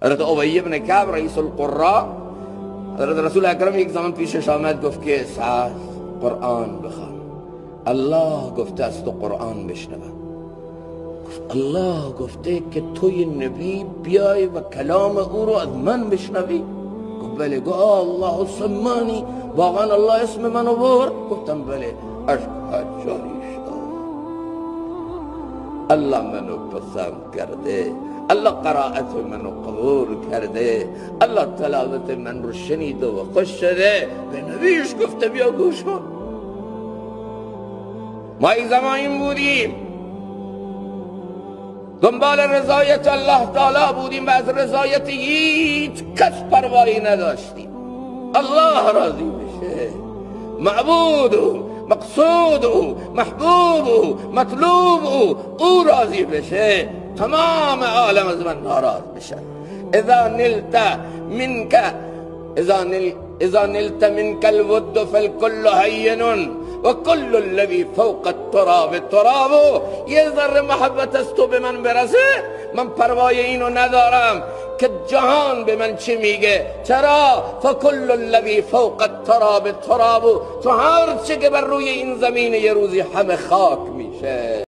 حضرت ابی بن کعب رئیس القراء، حضرت رسول اکرم یک زمان پیشش آمد گفت که سعد قرآن بخوان. الله گفته است تو قرآن بشنوم. الله گفته که توی نبی بیای و کلام او رو از من بشنوی؟ گفت بله. گفت الله سمانی، واقعا الله اسم منو برد؟ گفتم بله. اشهد جاری شد، الله منو پسند کرده، الله قرائت منو قبول کرده، الله تلاوت من رو شنیده و خوش شده. به نبیش گفته بیا گوش کن. ما این زمان بودیم دنبال رضایت الله تعالی بودیم و از رضایت هیچ کس پروایی نداشتیم. الله راضی بشه، معبود او، مقصود او، محبوب او، مطلوب او راضی بشه، تمام عالم از من ناراض بشن. اذا نلت منك الود فالكل هين وكل الذي فوق التراب تراب. یه ذره محبت از تو به من برسه، من پروای اینو ندارم که جهان به من چی میگه. چرا؟ فکل الذی فوق التراب تراب. تو هر چه که بر روی این زمین یه روزی همه خاک میشه.